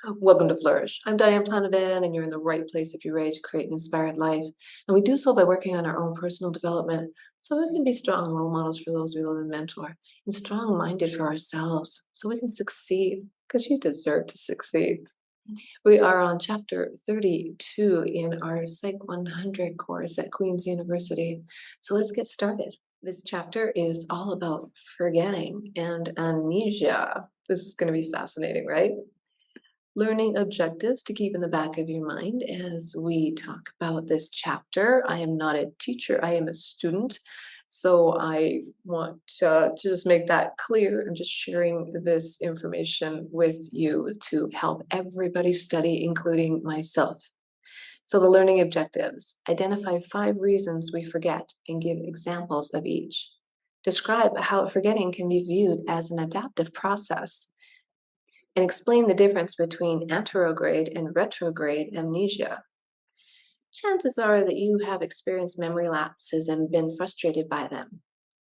Welcome to Flourish. I'm Diane Planidin, and you're in the right place if you're ready to create an inspired life. And we do so by working on our own personal development so we can be strong role models for those we love and mentor, and strong-minded for ourselves so we can succeed because you deserve to succeed. We are on chapter 32 in our Psych-100 course at Queen's University. So let's get started. This chapter is all about forgetting and amnesia. This is going to be fascinating, right? Learning objectives to keep in the back of your mind as we talk about this chapter. I am not a teacher, I am a student. So I want to just make that clear. I'm just sharing this information with you to help everybody study, including myself. So the learning objectives: identify 5 reasons we forget and give examples of each. Describe how forgetting can be viewed as an adaptive process, and explain the difference between anterograde and retrograde amnesia. Chances are that you have experienced memory lapses and been frustrated by them.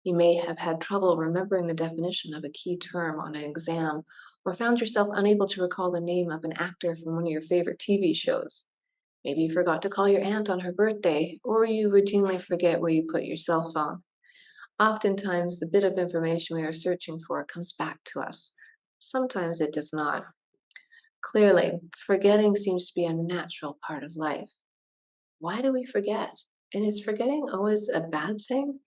You may have had trouble remembering the definition of a key term on an exam, or found yourself unable to recall the name of an actor from one of your favorite TV shows. Maybe you forgot to call your aunt on her birthday, or you routinely forget where you put your cell phone. Oftentimes, the bit of information we are searching for comes back to us. Sometimes it does not. Clearly, forgetting seems to be a natural part of life. Why do we forget? And is forgetting always a bad thing?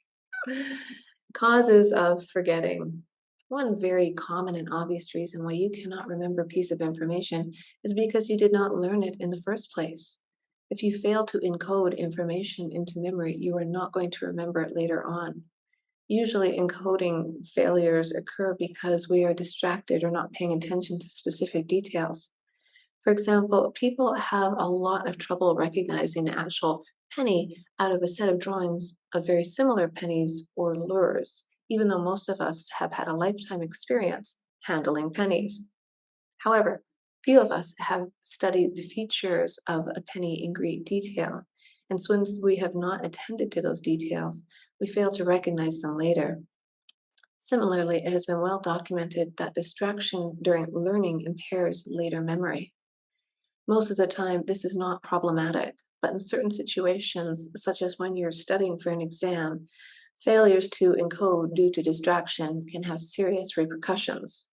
Causes of forgetting. One very common and obvious reason why you cannot remember a piece of information is because you did not learn it in the first place. If you fail to encode information into memory, you are not going to remember it later on. Usually, encoding failures occur because we are distracted or not paying attention to specific details. For example, people have a lot of trouble recognizing an actual penny out of a set of drawings of very similar pennies or lures, even though most of us have had a lifetime experience handling pennies. However, few of us have studied the features of a penny in great detail, and since we have not attended to those details, we fail to recognize them later. Similarly, it has been well documented that distraction during learning impairs later memory. Most of the time, this is not problematic, but in certain situations, such as when you're studying for an exam, failures to encode due to distraction can have serious repercussions.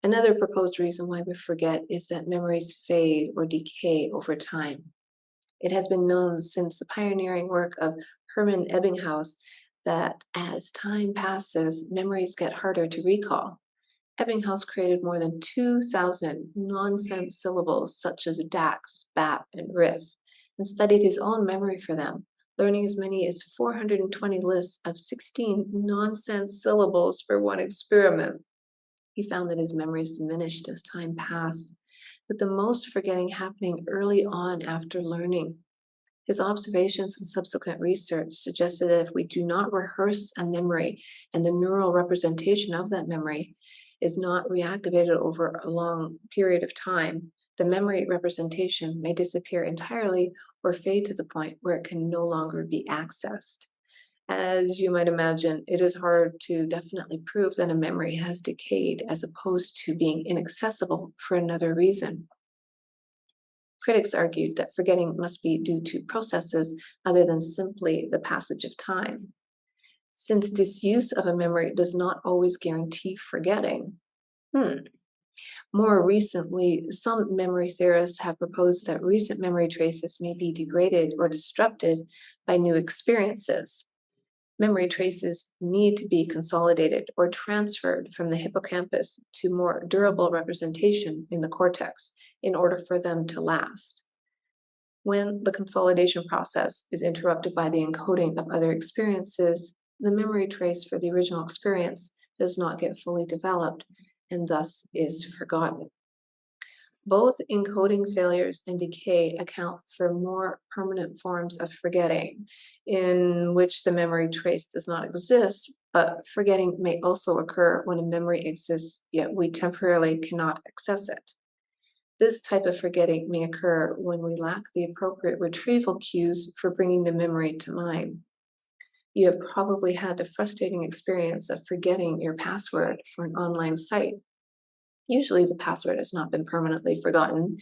Another proposed reason why we forget is that memories fade or decay over time. It has been known since the pioneering work of Hermann Ebbinghaus that as time passes, memories get harder to recall. Ebbinghaus created more than 2,000 nonsense syllables such as dax, bap, and riff, and studied his own memory for them, learning as many as 420 lists of 16 nonsense syllables for one experiment. He found that his memories diminished as time passed, with the most forgetting happening early on after learning. His observations and subsequent research suggested that if we do not rehearse a memory and the neural representation of that memory is not reactivated over a long period of time, the memory representation may disappear entirely or fade to the point where it can no longer be accessed. As you might imagine, it is hard to definitely prove that a memory has decayed as opposed to being inaccessible for another reason. Critics argued that forgetting must be due to processes other than simply the passage of time. Since disuse of a memory does not always guarantee forgetting. More recently, some memory theorists have proposed that recent memory traces may be degraded or disrupted by new experiences. Memory traces need to be consolidated or transferred from the hippocampus to more durable representation in the cortex in order for them to last. When the consolidation process is interrupted by the encoding of other experiences, the memory trace for the original experience does not get fully developed and thus is forgotten. Both encoding failures and decay account for more permanent forms of forgetting, in which the memory trace does not exist, but forgetting may also occur when a memory exists, yet we temporarily cannot access it. This type of forgetting may occur when we lack the appropriate retrieval cues for bringing the memory to mind. You have probably had the frustrating experience of forgetting your password for an online site. Usually the password has not been permanently forgotten.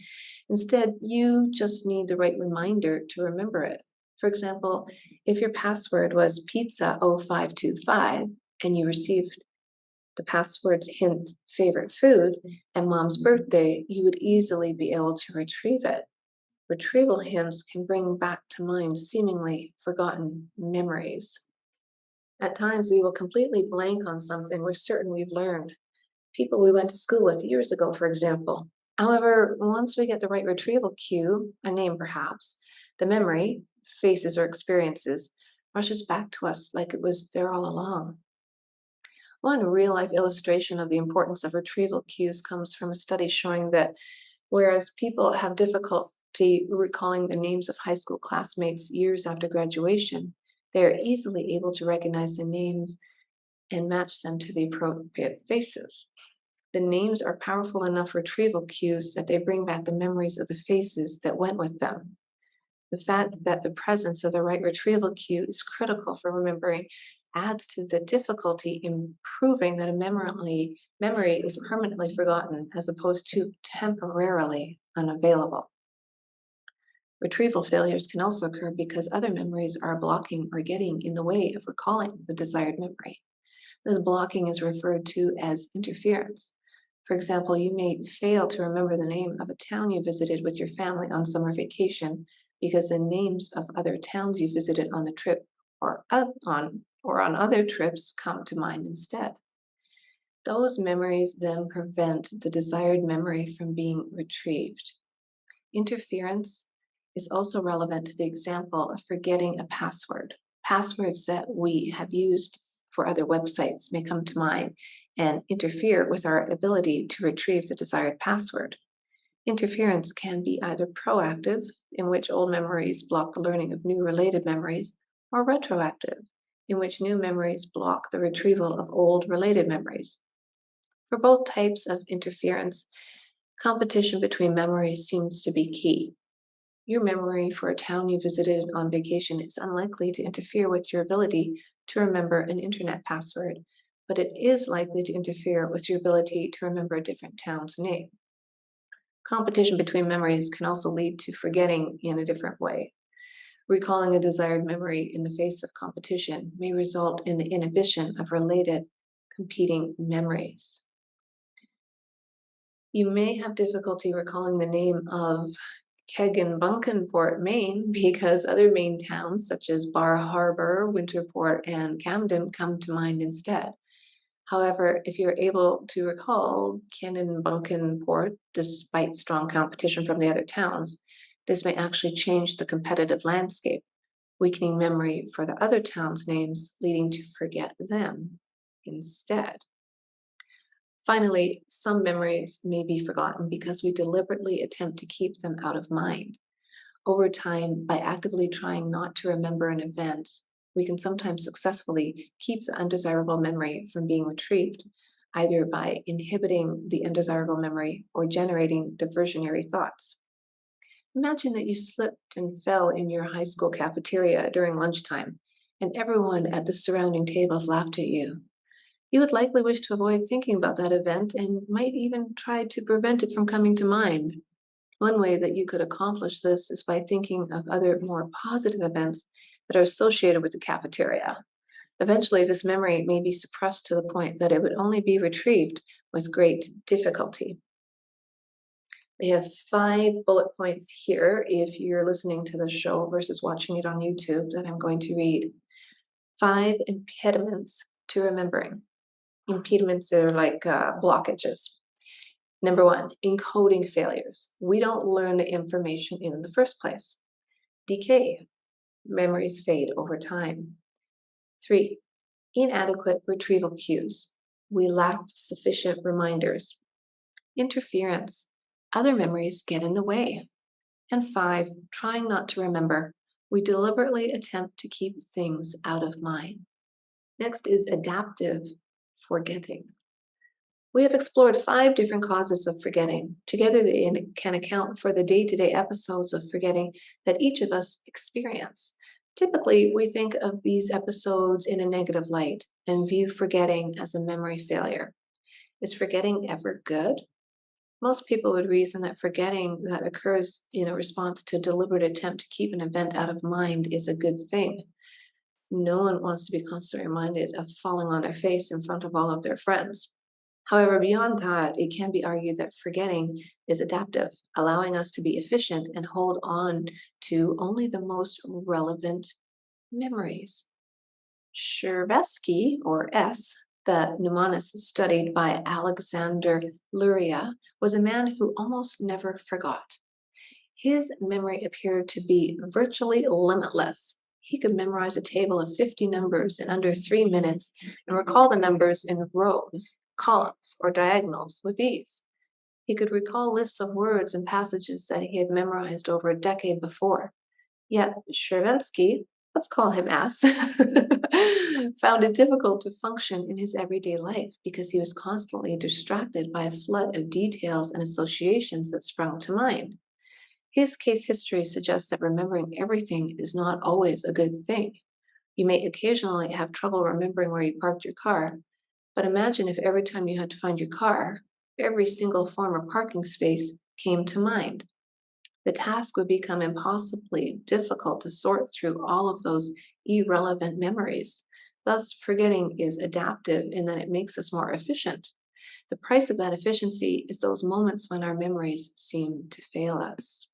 Instead, you just need the right reminder to remember it. For example, if your password was pizza0525 and you received the password's hint favorite food and mom's birthday, you would easily be able to retrieve it. Retrieval hints can bring back to mind seemingly forgotten memories. At times, we will completely blank on something we're certain we've learned. People we went to school with years ago, for example. However, once we get the right retrieval cue, a name perhaps, the memory, faces or experiences, rushes back to us like it was there all along. One real life illustration of the importance of retrieval cues comes from a study showing that whereas people have difficulty recalling the names of high school classmates years after graduation, they are easily able to recognize the names and match them to the appropriate faces. The names are powerful enough retrieval cues that they bring back the memories of the faces that went with them. The fact that the presence of the right retrieval cue is critical for remembering adds to the difficulty in proving that a memory is permanently forgotten as opposed to temporarily unavailable. Retrieval failures can also occur because other memories are blocking or getting in the way of recalling the desired memory. This blocking is referred to as interference. For example, you may fail to remember the name of a town you visited with your family on summer vacation because the names of other towns you visited on the trip or on other trips come to mind instead. Those memories then prevent the desired memory from being retrieved. Interference is also relevant to the example of forgetting a password. Passwords that we have used for other websites may come to mind and interfere with our ability to retrieve the desired password. Interference can be either proactive, in which old memories block the learning of new related memories, or retroactive, in which new memories block the retrieval of old related memories. For both types of interference, competition between memories seems to be key. Your memory for a town you visited on vacation is unlikely to interfere with your ability to remember an internet password, but it is likely to interfere with your ability to remember a different town's name. Competition between memories can also lead to forgetting in a different way. Recalling a desired memory in the face of competition may result in the inhibition of related competing memories. You may have difficulty recalling the name of Keganbunkenport, Maine, because other Maine towns such as Bar Harbor, Winterport, and Camden come to mind instead. However, if you're able to recall Kennebunkport despite strong competition from the other towns, this may actually change the competitive landscape, weakening memory for the other towns' names, leading to forget them instead. Finally, some memories may be forgotten because we deliberately attempt to keep them out of mind. Over time, by actively trying not to remember an event, we can sometimes successfully keep the undesirable memory from being retrieved, either by inhibiting the undesirable memory or generating diversionary thoughts. Imagine that you slipped and fell in your high school cafeteria during lunchtime, and everyone at the surrounding tables laughed at you. You would likely wish to avoid thinking about that event and might even try to prevent it from coming to mind. One way that you could accomplish this is by thinking of other more positive events that are associated with the cafeteria. Eventually, this memory may be suppressed to the point that it would only be retrieved with great difficulty. They have 5 bullet points here if you're listening to the show versus watching it on YouTube that I'm going to read. 5 impediments to remembering. Impediments are like blockages. Number 1, encoding failures. We don't learn the information in the first place. Decay. Memories fade over time. 3, inadequate retrieval cues. We lacked sufficient reminders. Interference. Other memories get in the way. And 5, trying not to remember. We deliberately attempt to keep things out of mind. Next is adaptive forgetting. We have explored 5 different causes of forgetting. Together, they can account for the day-to-day episodes of forgetting that each of us experience. Typically, we think of these episodes in a negative light and view forgetting as a memory failure. Is forgetting ever good? Most people would reason that forgetting that occurs in a response to a deliberate attempt to keep an event out of mind is a good thing. No one wants to be constantly reminded of falling on their face in front of all of their friends. However, beyond that, it can be argued that forgetting is adaptive, allowing us to be efficient and hold on to only the most relevant memories. Shervesky, or S, the mnemonist studied by Alexander Luria, was a man who almost never forgot. His memory appeared to be virtually limitless. He could memorize a table of 50 numbers in under 3 minutes and recall the numbers in rows, columns, or diagonals with ease. He could recall lists of words and passages that he had memorized over a decade before. Yet Shervinsky, let's call him S, found it difficult to function in his everyday life because he was constantly distracted by a flood of details and associations that sprung to mind. His case history suggests that remembering everything is not always a good thing. You may occasionally have trouble remembering where you parked your car, but imagine if every time you had to find your car, every single former parking space came to mind. The task would become impossibly difficult to sort through all of those irrelevant memories. Thus, forgetting is adaptive in that it makes us more efficient. The price of that efficiency is those moments when our memories seem to fail us.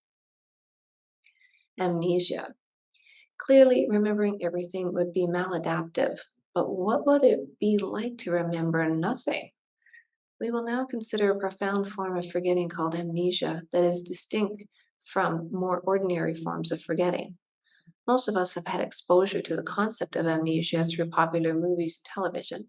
Amnesia. Clearly, remembering everything would be maladaptive, but what would it be like to remember nothing? We will now consider a profound form of forgetting called amnesia that is distinct from more ordinary forms of forgetting. Most of us have had exposure to the concept of amnesia through popular movies and television.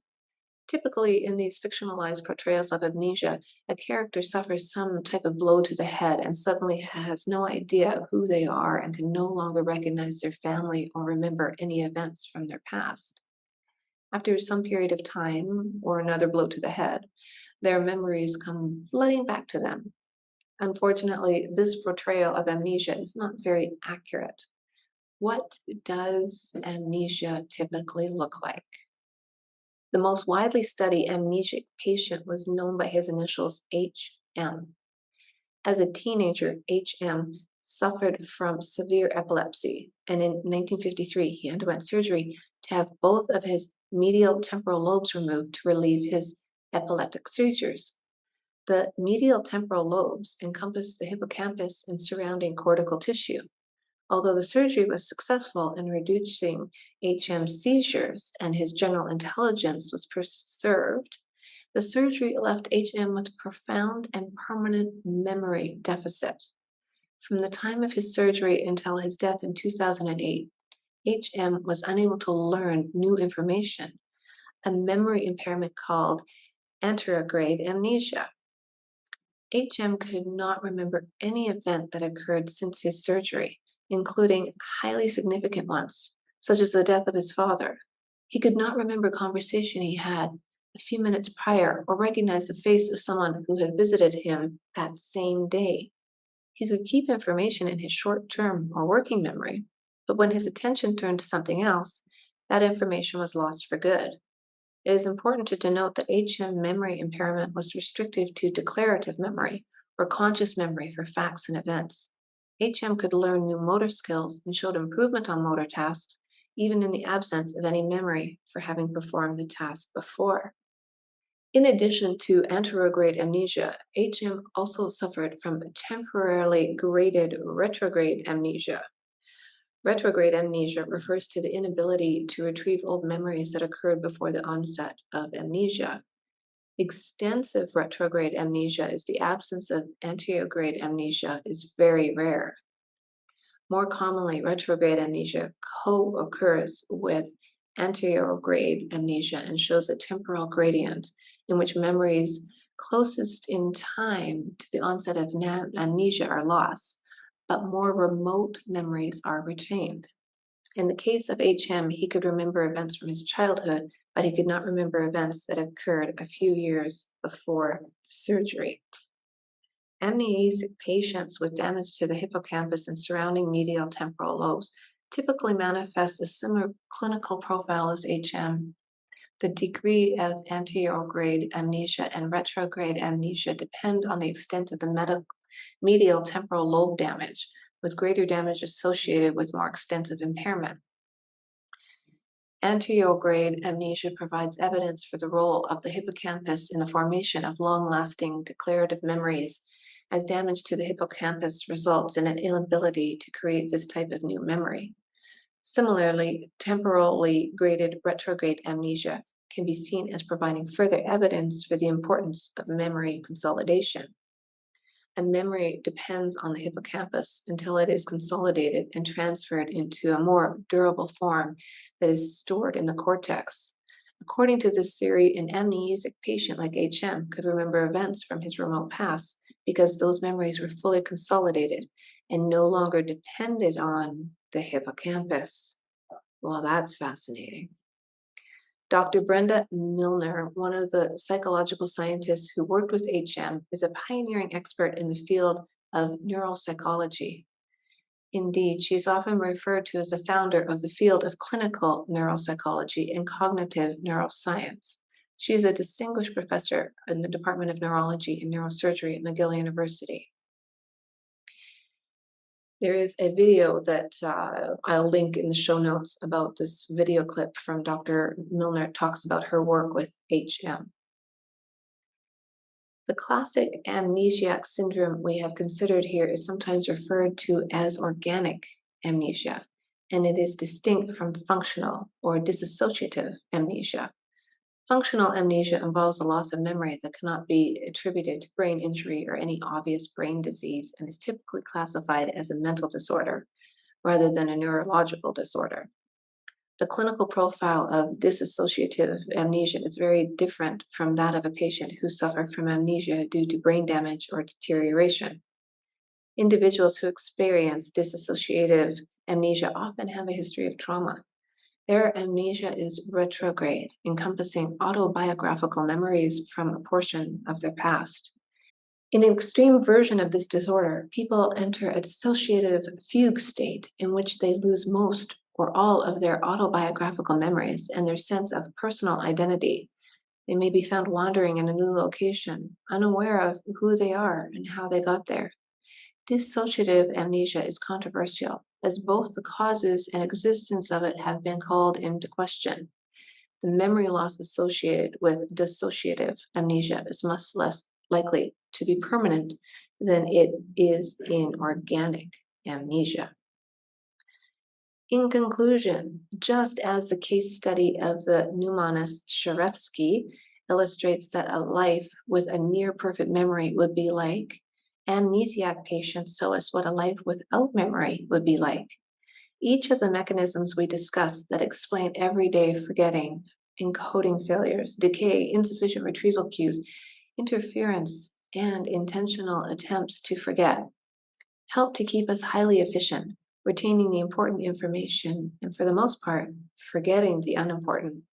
Typically, in these fictionalized portrayals of amnesia, a character suffers some type of blow to the head and suddenly has no idea who they are and can no longer recognize their family or remember any events from their past. After some period of time or another blow to the head, their memories come flooding back to them. Unfortunately, this portrayal of amnesia is not very accurate. What does amnesia typically look like? The most widely studied amnesic patient was known by his initials HM. As a teenager, HM suffered from severe epilepsy, and in 1953 he underwent surgery to have both of his medial temporal lobes removed to relieve his epileptic seizures. The medial temporal lobes encompass the hippocampus and surrounding cortical tissue. Although the surgery was successful in reducing HM's seizures and his general intelligence was preserved, the surgery left HM with profound and permanent memory deficit. From the time of his surgery until his death in 2008, HM was unable to learn new information, a memory impairment called Enterograde Amnesia. HM could not remember any event that occurred since his surgery, including highly significant ones, such as the death of his father. He could not remember a conversation he had a few minutes prior or recognize the face of someone who had visited him that same day. He could keep information in his short-term or working memory, but when his attention turned to something else, that information was lost for good. It is important to denote that HM memory impairment was restricted to declarative memory, or conscious memory for facts and events. HM could learn new motor skills and showed improvement on motor tasks, even in the absence of any memory for having performed the task before. In addition to Enterograde Amnesia, HM also suffered from temporarily graded retrograde amnesia. Retrograde amnesia refers to the inability to retrieve old memories that occurred before the onset of amnesia. Extensive retrograde amnesia is the absence of anterograde amnesia is very rare. More commonly, retrograde amnesia co-occurs with anterograde amnesia and shows a temporal gradient in which memories closest in time to the onset of amnesia are lost, but more remote memories are retained. In the case of HM, he could remember events from his childhood, but he could not remember events that occurred a few years before the surgery. Amnesic patients with damage to the hippocampus and surrounding medial temporal lobes typically manifest a similar clinical profile as HM. The degree of anterograde amnesia and retrograde amnesia depend on the extent of the medial temporal lobe damage, with greater damage associated with more extensive impairment. Anterograde amnesia provides evidence for the role of the hippocampus in the formation of long-lasting declarative memories, as damage to the hippocampus results in an inability to create this type of new memory. Similarly, temporally graded retrograde amnesia can be seen as providing further evidence for the importance of memory consolidation. A memory depends on the hippocampus until it is consolidated and transferred into a more durable form that is stored in the cortex. According to this theory, an amnesic patient like HM could remember events from his remote past because those memories were fully consolidated and no longer depended on the hippocampus. Well, that's fascinating. Dr. Brenda Milner, one of the psychological scientists who worked with HM, is a pioneering expert in the field of neuropsychology. Indeed, she is often referred to as the founder of the field of clinical neuropsychology and cognitive neuroscience. She is a distinguished professor in the Department of Neurology and Neurosurgery at McGill University. There is a video that I'll link in the show notes about this video clip from Dr. Milner. Talks about her work with HM. The classic amnesiac syndrome we have considered here is sometimes referred to as organic amnesia, and it is distinct from functional or dissociative amnesia. Functional amnesia involves a loss of memory that cannot be attributed to brain injury or any obvious brain disease and is typically classified as a mental disorder rather than a neurological disorder. The clinical profile of dissociative amnesia is very different from that of a patient who suffered from amnesia due to brain damage or deterioration. Individuals who experience dissociative amnesia often have a history of trauma. Their amnesia is retrograde, encompassing autobiographical memories from a portion of their past. In an extreme version of this disorder, people enter a dissociative fugue state in which they lose most or all of their autobiographical memories and their sense of personal identity. They may be found wandering in a new location, unaware of who they are and how they got there. Dissociative amnesia is controversial, as both the causes and existence of it have been called into question. The memory loss associated with dissociative amnesia is much less likely to be permanent than it is in organic amnesia. In conclusion, just as the case study of the mnemonist Sharevsky illustrates that a life with a near-perfect memory would be like, amnesiac patients show us what a life without memory would be like. Each of the mechanisms we discussed that explain everyday forgetting, encoding failures, decay, insufficient retrieval cues, interference, and intentional attempts to forget help to keep us highly efficient, retaining the important information and, for the most part, forgetting the unimportant.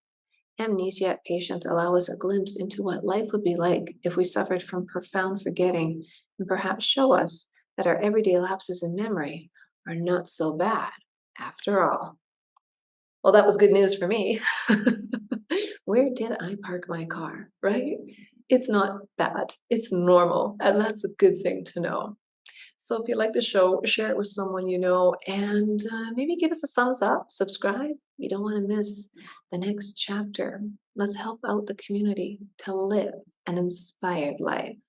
Amnesiac patients allow us a glimpse into what life would be like if we suffered from profound forgetting and perhaps show us that our everyday lapses in memory are not so bad after all. Well, that was good news for me. Where did I park my car, right? It's not bad. It's normal, and that's a good thing to know. So if you like the show, share it with someone you know, and maybe give us a thumbs up, subscribe. You don't want to miss the next chapter. Let's help out the community to live an inspired life.